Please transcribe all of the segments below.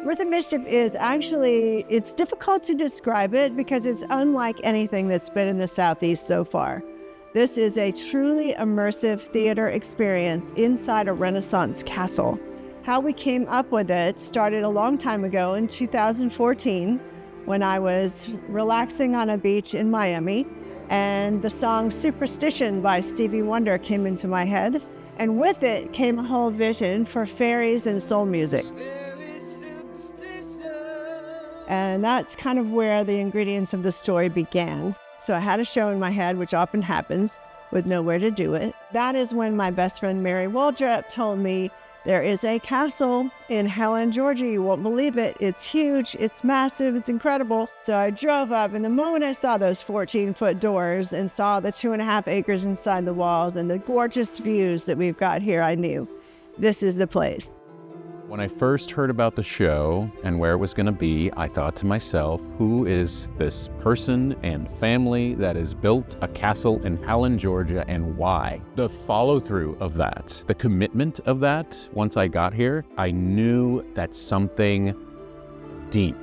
Mirth and Mischief is actually, it's difficult to describe it because it's unlike anything that's been in the Southeast so far. This is a truly immersive theater experience inside a Renaissance castle. How we came up with it started a long time ago in 2014 when I was relaxing on a beach in Miami, and the song Superstition by Stevie Wonder came into my head, and with it came a whole vision for fairies and soul music. And that's kind of where the ingredients of the story began. So I had a show in my head, which often happens, with nowhere to do it. That is when my best friend Mary Waldrop told me, there is a castle in Helen, Georgia. You won't believe it. It's huge, it's massive, it's incredible. So I drove up, and the moment I saw those 14-foot doors and saw the 2.5 acres inside the walls and the gorgeous views that we've got here, I knew this is the place. When I first heard about the show and where it was going to be, I thought to myself, who is this person and family that has built a castle in Helen, Georgia, and why? The follow-through of that, the commitment of that, once I got here, I knew that something deep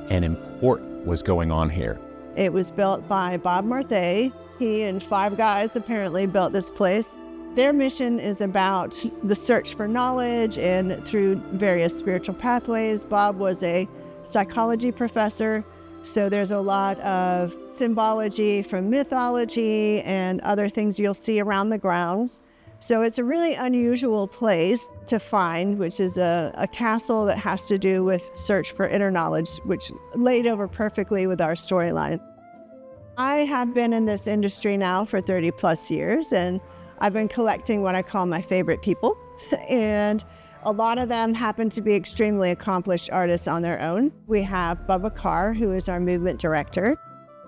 and important was going on here. It was built by Bob Marthay. He and 5 guys apparently built this place. Their mission is about the search for knowledge and through various spiritual pathways. Bob was a psychology professor, so there's a lot of symbology from mythology and other things you'll see around the grounds. So it's a really unusual place to find, which is a castle that has to do with search for inner knowledge, which laid over perfectly with our storyline. I have been in this industry now for 30 plus years, and I've been collecting what I call my favorite people, and a lot of them happen to be extremely accomplished artists on their own. We have Bubba Carr, who is our movement director.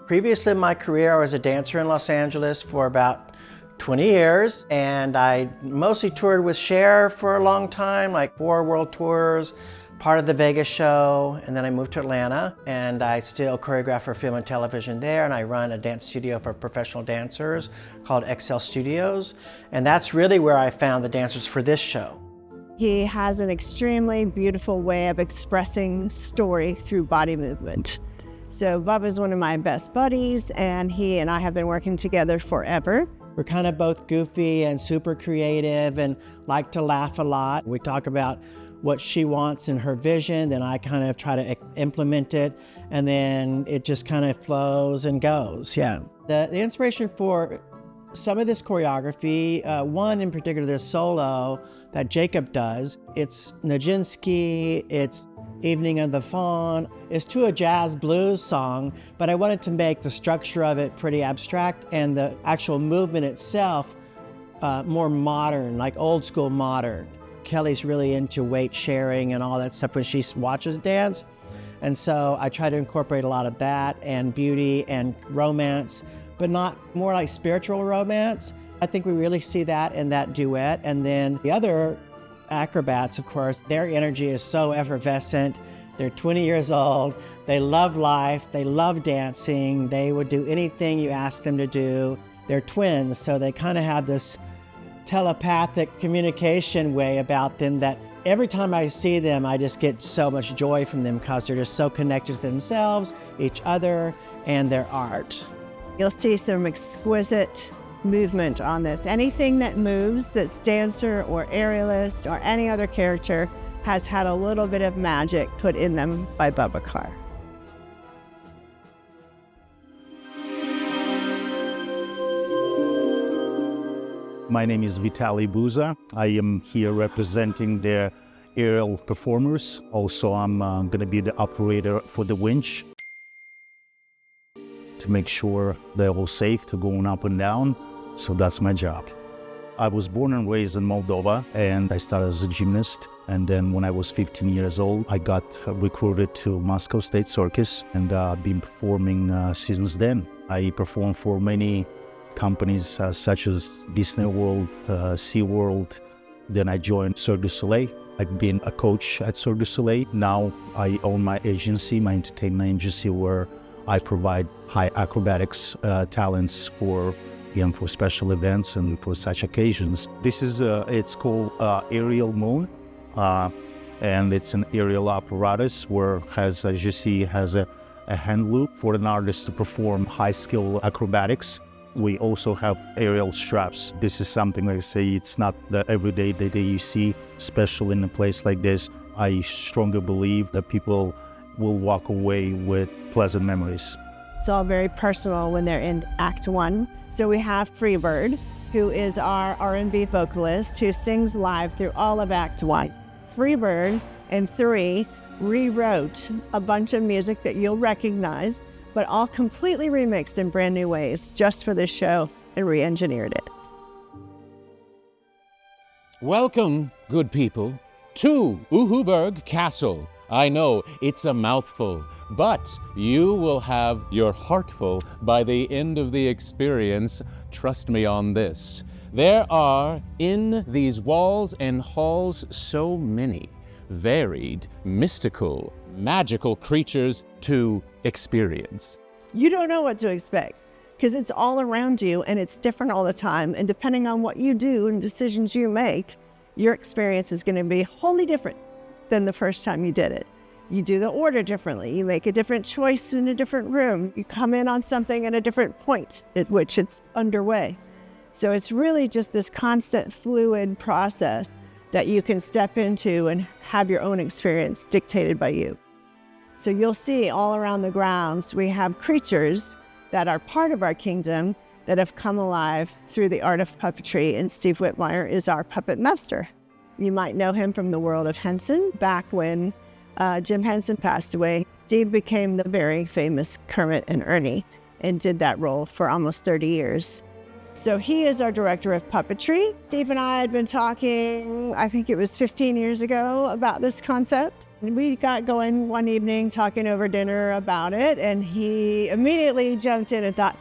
Previously in my career, I was a dancer in Los Angeles for about 20 years, and I mostly toured with Cher for a long time, like 4 world tours, part of the Vegas show, and then I moved to Atlanta, and I still choreograph for film and television there, and I run a dance studio for professional dancers called Excel Studios, and that's really where I found the dancers for this show. He has an extremely beautiful way of expressing story through body movement. So Bubba is one of my best buddies, and he and I have been working together forever. We're kind of both goofy and super creative and like to laugh a lot. We talk about what she wants in her vision, then I kind of try to implement it, and then it just kind of flows and goes, yeah. The inspiration for some of this choreography, one in particular, this solo that Jacob does, it's Nijinsky, it's Evening of the Fawn. It's to a jazz blues song, but I wanted to make the structure of it pretty abstract and the actual movement itself more modern, like old school modern. Kelly's really into weight sharing and all that stuff when she watches dance. And so I try to incorporate a lot of that and beauty and romance, but not more like spiritual romance. I think we really see that in that duet. And then the other acrobats, of course, their energy is so effervescent. They're 20 years old. They love life. They love dancing. They would do anything you ask them to do. They're twins, so they kind of have this telepathic communication way about them that every time I see them, I just get so much joy from them because they're just so connected to themselves, each other, and their art. You'll see some exquisite movement on this. Anything that moves, that's dancer or aerialist or any other character, has had a little bit of magic put in them by Bubba Carr. My name is Vitaly Buza. I am here representing the aerial performers. Also, I'm going to be the operator for the winch to make sure they're all safe to going up and down. So that's my job. I was born and raised in Moldova, and I started as a gymnast. And then when I was 15 years old, I got recruited to Moscow State Circus, and I've been performing since then. I performed for many companies such as Disney World, SeaWorld. Then I joined Cirque du Soleil. I've been a coach at Cirque du Soleil. Now I own my agency, my entertainment agency, where I provide high acrobatics talents for special events and for such occasions. This is, it's called Aerial Moon. and it's an aerial apparatus where has, as you see, has a hand loop for an artist to perform high-skill acrobatics. We also have aerial straps. This is something, like I say, it's not the everyday that you see, especially in a place like this. I strongly believe that people will walk away with pleasant memories. It's all very personal when they're in Act 1. So we have Freebird, who is our R&B vocalist who sings live through all of Act 1. Freebird and 3 rewrote a bunch of music that you'll recognize, but all completely remixed in brand new ways just for this show and re-engineered it. Welcome, good people, to Uhuburg Castle. I know it's a mouthful, but you will have your heartful by the end of the experience. Trust me on this. There are in these walls and halls so many varied, mystical, magical creatures to experience. You don't know what to expect because it's all around you and it's different all the time. And depending on what you do and decisions you make, your experience is going to be wholly different than the first time you did it. You do the order differently. You make a different choice in a different room. You come in on something at a different point at which it's underway. So it's really just this constant fluid process that you can step into and have your own experience dictated by you. So you'll see all around the grounds, we have creatures that are part of our kingdom that have come alive through the art of puppetry, and Steve Whitmire is our puppet master. You might know him from the world of Henson. Back when Jim Henson passed away, Steve became the very famous Kermit and Ernie and did that role for almost 30 years. So he is our director of puppetry. Steve and I had been talking, I think it was 15 years ago, about this concept. And we got going one evening talking over dinner about it, and he immediately jumped in and thought,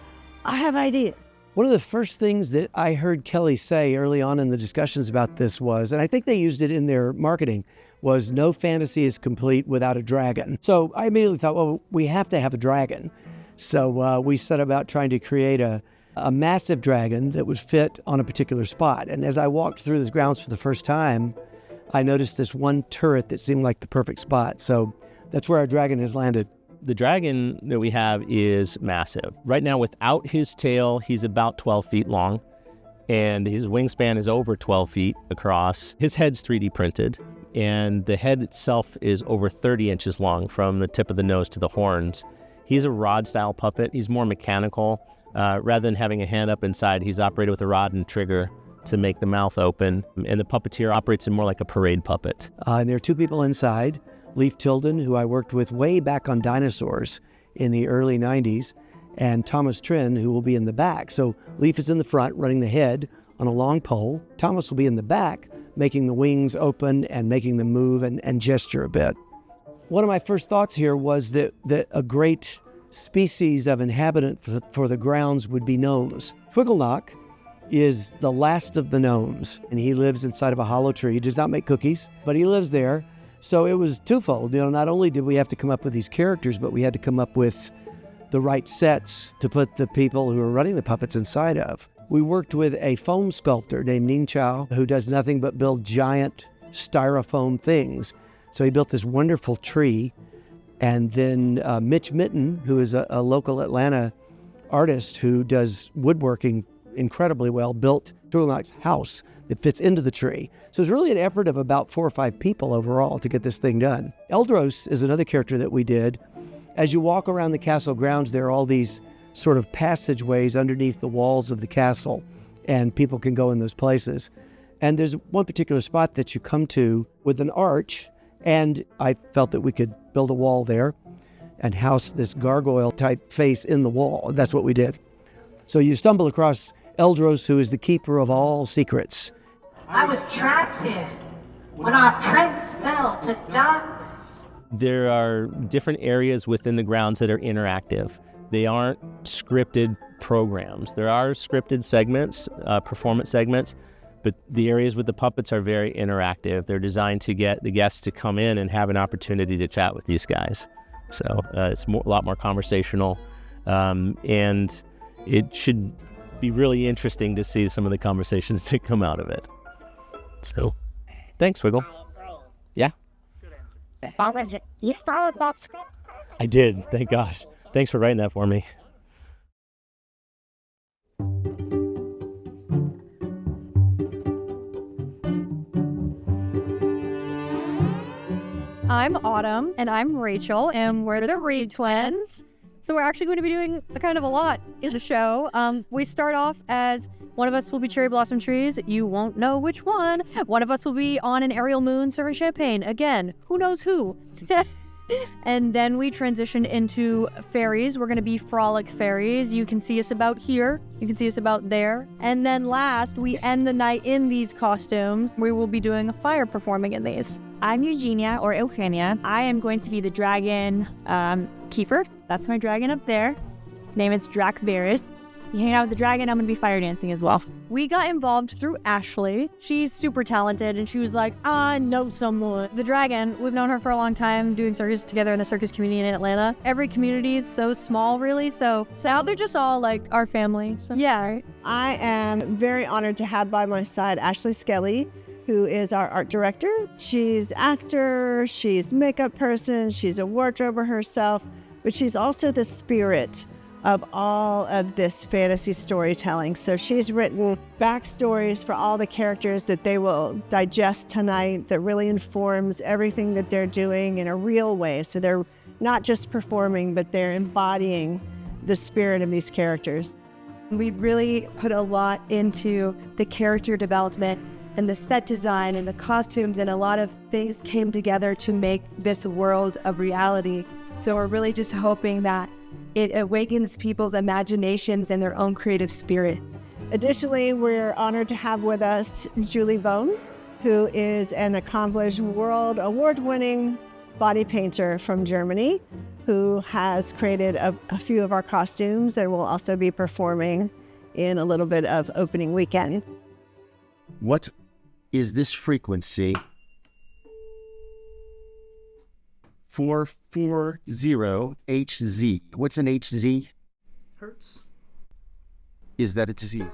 I have ideas. One of the first things that I heard Kelly say early on in the discussions about this was, and I think they used it in their marketing, was no fantasy is complete without a dragon. So I immediately thought, well, we have to have a dragon. So we set about trying to create a massive dragon that would fit on a particular spot. And as I walked through the grounds for the first time, I noticed this one turret that seemed like the perfect spot. So that's where our dragon has landed. The dragon that we have is massive. Right now, without his tail, he's about 12 feet long, and his wingspan is over 12 feet across. His head's 3D printed, and the head itself is over 30 inches long from the tip of the nose to the horns. He's a rod-style puppet. He's more mechanical. Rather than having a hand up inside, he's operated with a rod and trigger to make the mouth open, and the puppeteer operates in more like a parade puppet. And there are two people inside. Leif Tilden, who I worked with way back on dinosaurs in the early 90s, and Thomas Trin, who will be in the back. So Leif is in the front running the head on a long pole. Thomas will be in the back making the wings open and making them move and gesture a bit. One of my first thoughts here was that a great species of inhabitant for the grounds would be gnomes. Twiggleknock is the last of the gnomes, and he lives inside of a hollow tree. He does not make cookies, but he lives there. So it was twofold. Not only did we have to come up with these characters, but we had to come up with the right sets to put the people who are running the puppets inside of. We worked with a foam sculptor named Ning Chow, who does nothing but build giant styrofoam things. So he built this wonderful tree. And then Mitch Mitten, who is a local Atlanta artist who does woodworking incredibly well, built Twiggleknock's house that fits into the tree. So it's really an effort of about 4 or 5 people overall to get this thing done. Eldros is another character that we did. As you walk around the castle grounds, there are all these sort of passageways underneath the walls of the castle, and people can go in those places. And there's one particular spot that you come to with an arch, and I felt that we could build a wall there and house this gargoyle-type face in the wall. That's what we did. So you stumble across Eldros, who is the keeper of all secrets. I was trapped here when our prince fell to darkness. There are different areas within the grounds that are interactive. They aren't scripted programs. There are scripted segments, performance segments, but the areas with the puppets are very interactive. They're designed to get the guests to come in and have an opportunity to chat with these guys. So it's a lot more conversational, and it should be really interesting to see some of the conversations that come out of it. So, thanks, Wiggle. Yeah. You followed that script? I did, thank gosh. Thanks for writing that for me. I'm Autumn. And I'm Rachel, and we're the Reed twins. So we're actually going to be doing kind of a lot in the show. We start off as one of us will be cherry blossom trees. You won't know which one. One of us will be on an aerial moon serving champagne. Again, who knows who? And then we transition into fairies. We're going to be frolic fairies. You can see us about here. You can see us about there. And then last, we end the night in these costumes. We will be doing a fire performing in these. I'm Eugenia, or Eugenia. I am going to be the dragon, Kiefer. That's my dragon up there. His name is Drakvaris. You hang out with the dragon, I'm going to be fire dancing as well. We got involved through Ashley. She's super talented, and she was like, I know someone. The dragon, we've known her for a long time, doing circus together in the circus community in Atlanta. Every community is so small, really, so now they're just all like our family. So yeah. I am very honored to have by my side Ashley Skelly, who is our art director. She's actor, she's makeup person, she's a wardrober herself, but she's also the spirit of all of this fantasy storytelling. So she's written backstories for all the characters that they will digest tonight that really informs everything that they're doing in a real way. So they're not just performing, but they're embodying the spirit of these characters. We really put a lot into the character development and the set design and the costumes, and a lot of things came together to make this world a reality. So we're really just hoping that it awakens people's imaginations and their own creative spirit. Additionally, we're honored to have with us Julie Bone, who is an accomplished world award-winning body painter from Germany, who has created a few of our costumes and will also be performing in a little bit of opening weekend. What is this frequency? 440 Hz. What's an Hz? Hertz. Is that a disease?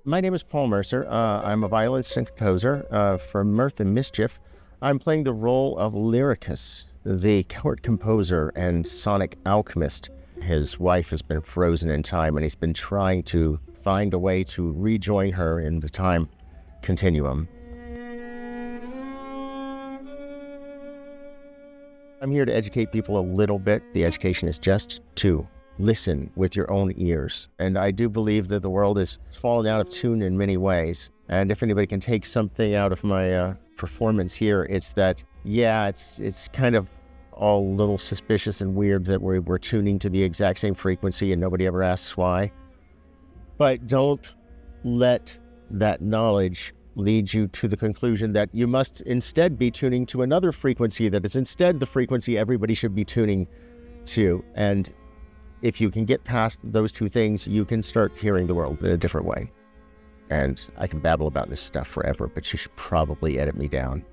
My name is Paul Mercer. I'm a violinist and composer for Mirth and Mischief. I'm playing the role of Lyricus, the court composer and sonic alchemist. His wife has been frozen in time, and he's been trying to find a way to rejoin her in the time continuum. I'm here to educate people a little bit. The education is just to listen with your own ears. And I do believe that the world is fallen out of tune in many ways. And if anybody can take something out of my performance here, it's that, yeah, it's kind of all a little suspicious and weird that we're tuning to the exact same frequency and nobody ever asks why. But don't let that knowledge lead you to the conclusion that you must instead be tuning to another frequency that is instead the frequency everybody should be tuning to. And if you can get past those two things, you can start hearing the world in a different way. And I can babble about this stuff forever, but you should probably edit me down.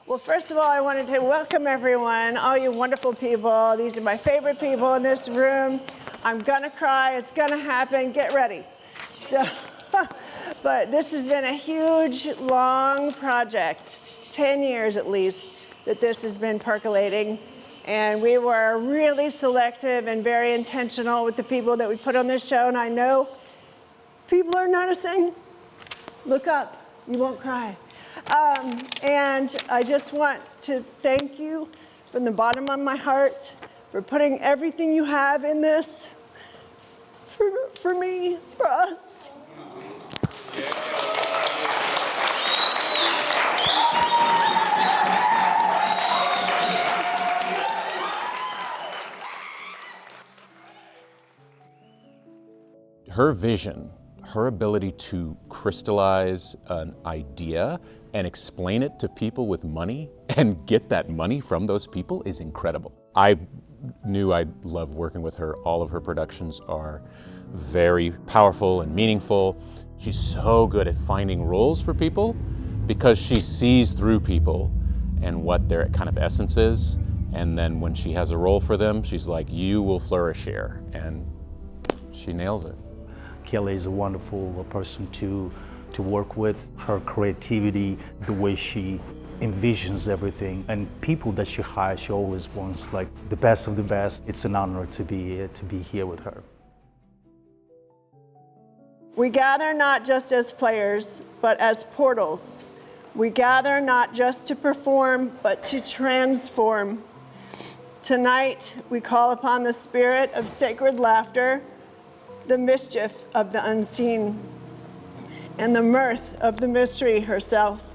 Well, first of all, I wanted to welcome everyone, all you wonderful people. These are my favorite people in this room. I'm gonna cry, it's gonna happen, get ready. So, but this has been a huge, long project, 10 years at least, that this has been percolating. And we were really selective and very intentional with the people that we put on this show. And I know people are noticing. Look up, you won't cry. And I just want to thank you from the bottom of my heart for putting everything you have in this for me, for us. Her vision, her ability to crystallize an idea and explain it to people with money and get that money from those people is incredible. I knew I'd love working with her. All of her productions are very powerful and meaningful. She's so good at finding roles for people because she sees through people and what their kind of essence is. And then when she has a role for them, she's like, you will flourish here. And she nails it. Kelly is a wonderful person to work with. Her creativity, the way she envisions everything, and people that she hires, she always wants like the best of the best. It's an honor to be here with her. We gather not just as players, but as portals. We gather not just to perform, but to transform. Tonight, we call upon the spirit of sacred laughter, the mischief of the unseen, and the mirth of the mystery herself.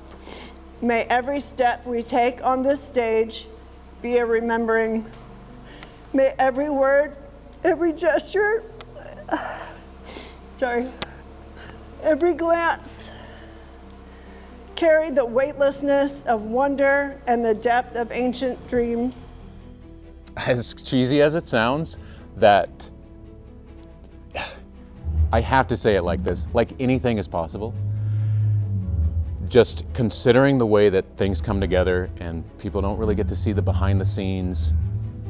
May every step we take on this stage be a remembering. May every word, every gesture, every glance carry the weightlessness of wonder and the depth of ancient dreams. As cheesy as it sounds, that I have to say it like this, like anything is possible. Just considering the way that things come together and people don't really get to see the behind the scenes,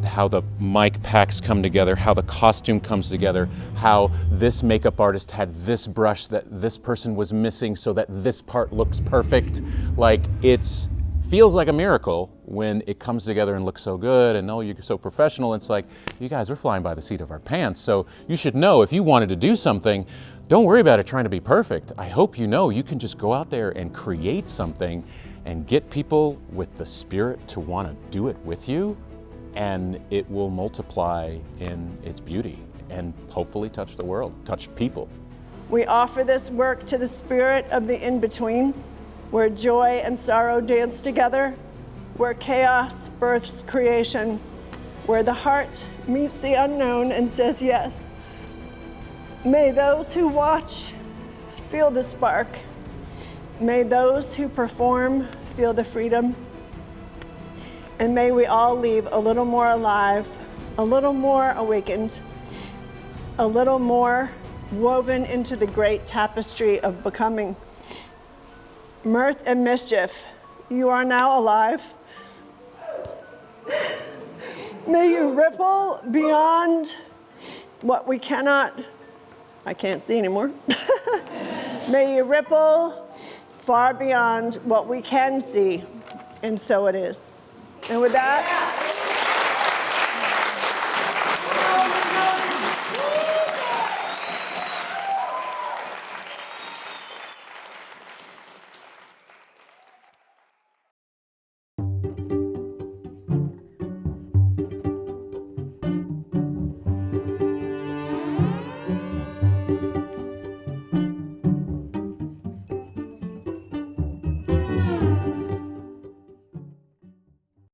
how the mic packs come together, how the costume comes together, how this makeup artist had this brush that this person was missing so that this part looks perfect. Like, it's feels like a miracle when it comes together and looks so good, and oh, you're so professional. It's like, you guys are flying by the seat of our pants. So you should know, if you wanted to do something, don't worry about it trying to be perfect. I hope you know you can just go out there and create something and get people with the spirit to want to do it with you, and it will multiply in its beauty and hopefully touch the world, touch people. We offer this work to the spirit of the in-between, where joy and sorrow dance together, where chaos births creation, where the heart meets the unknown and says yes. May those who watch feel the spark. May those who perform feel the freedom. And may we all leave a little more alive, a little more awakened, a little more woven into the great tapestry of becoming. Mirth and mischief, you are now alive. May you ripple beyond what we cannot, I can't see anymore. May you ripple far beyond what we can see, and so it is. And with that,